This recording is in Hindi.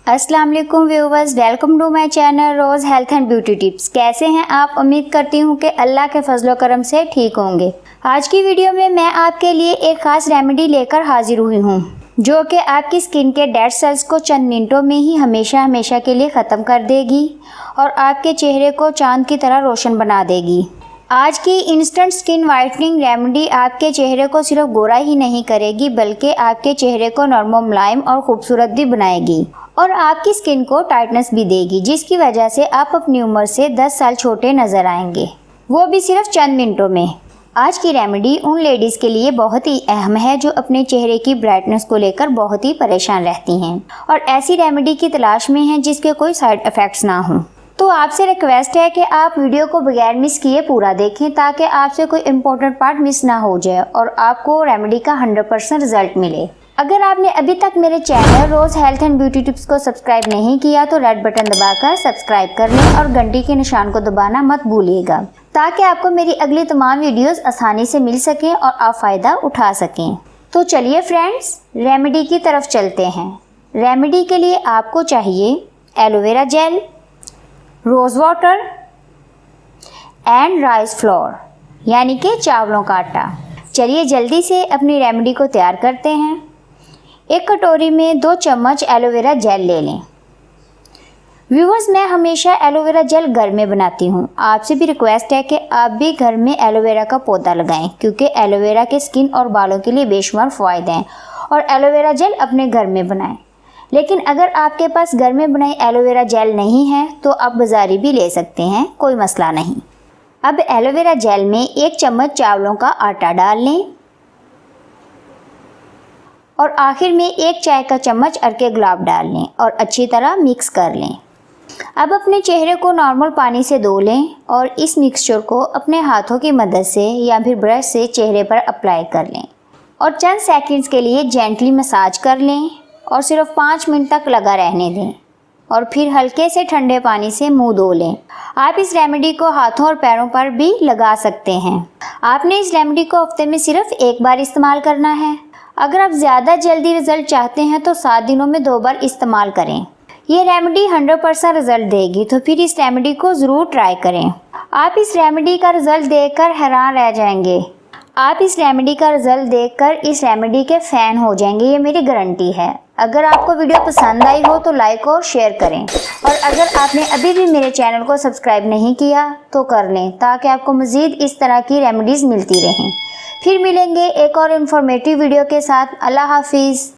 अस्सलाम वालेकुम viewers, welcome to my channel Rose health and beauty tips. कैसे हैं आप? उम्मीद करती हूँ कि अल्लाह के फजलो करम से ठीक होंगे। आज की वीडियो में मैं आपके लिए एक ख़ास रेमेडी लेकर हाजिर हुई हूँ जो कि आपकी स्किन के डेड सेल्स को चंद मिनटों में ही हमेशा के लिए ख़त्म कर देगी और आपके चेहरे को चांद की तरह रोशन बना देगी। आज की इंस्टेंट स्किन वाइटनिंग रेमेडी आपके चेहरे को सिर्फ गोरा ही नहीं करेगी बल्कि आपके चेहरे को नरम, मुलायम और खूबसूरत भी बनाएगी और आपकी स्किन को टाइटनेस भी देगी, जिसकी वजह से आप अपनी उम्र से 10 साल छोटे नजर आएंगे, वो भी सिर्फ चंद मिनटों में। आज की रेमेडी उन लेडीज़ के लिए बहुत ही अहम है जो अपने चेहरे की ब्राइटनेस को लेकर बहुत ही परेशान रहती हैं और ऐसी रेमेडी की तलाश में हैं जिसके कोई साइड इफ़ेक्ट्स ना हों। तो आपसे रिक्वेस्ट है कि आप वीडियो को बगैर मिस किए पूरा देखें ताकि आपसे कोई इम्पोर्टेंट पार्ट मिस ना हो जाए और आपको रेमेडी का 100% रिजल्ट मिले। अगर आपने अभी तक मेरे channel Rose health and beauty tips को सब्सक्राइब नहीं किया तो रेड बटन दबाकर सब्सक्राइब कर लें और घंटी के निशान को दबाना मत भूलिएगा ताकि आपको मेरी अगली तमाम वीडियोस आसानी से मिल सकें और आप फ़ायदा उठा सकें। तो चलिए फ्रेंड्स, रेमेडी की तरफ चलते हैं। रेमेडी के लिए आपको चाहिए aloe vera gel, rose water and rice flour यानी कि चावलों का आटा। चलिए जल्दी से अपनी रेमेडी को तैयार करते हैं। एक कटोरी में 2 चम्मच एलोवेरा जेल ले लें। व्यूवर्स, मैं हमेशा एलोवेरा जेल घर में बनाती हूँ। आपसे भी रिक्वेस्ट है कि आप भी घर में एलोवेरा का पौधा लगाएं क्योंकि एलोवेरा के स्किन और बालों के लिए बेशुमार फ़ायदे हैं और एलोवेरा जेल अपने घर में बनाएं। लेकिन अगर आपके पास घर में बनाई एलोवेरा जेल नहीं है तो आप बाज़ारी भी ले सकते हैं, कोई मसला नहीं। अब एलोवेरा जेल में 1 चम्मच चावलों का आटा डाल लें और आखिर में 1 चाय का चम्मच अर्के गुलाब डाल लें और अच्छी तरह मिक्स कर लें। अब अपने चेहरे को नॉर्मल पानी से धो लें और इस मिक्सचर को अपने हाथों की मदद से या फिर ब्रश से चेहरे पर अप्लाई कर लें और चंद सेकंड्स के लिए जेंटली मसाज कर लें और सिर्फ 5 मिनट तक लगा रहने दें और फिर हल्के से ठंडे पानी से मुंह धो लें। आप इस रेमेडी को हाथों और पैरों पर भी लगा सकते हैं। आपने इस रेमेडी को हफ्ते में सिर्फ 1 बार इस्तेमाल करना है। अगर आप ज़्यादा जल्दी रिजल्ट चाहते हैं तो 7 दिनों में 2 बार इस्तेमाल करें। ये रेमेडी 100% रिजल्ट देगी, तो फिर इस रेमेडी को ज़रूर ट्राई करें। आप इस रेमेडी का रिजल्ट देखकर हैरान रह जाएंगे। आप इस रेमेडी का रिजल्ट देखकर इस रेमेडी के फ़ैन हो जाएंगे, ये मेरी गारंटी है। अगर आपको वीडियो पसंद आई हो तो लाइक और शेयर करें और अगर आपने अभी भी मेरे चैनल को सब्सक्राइब नहीं किया तो कर लें ताकि आपको मज़ीद इस तरह की रेमेडीज़ मिलती रहें। फिर मिलेंगे एक और इन्फॉर्मेटिव वीडियो के साथ। अल्लाह हाफिज़।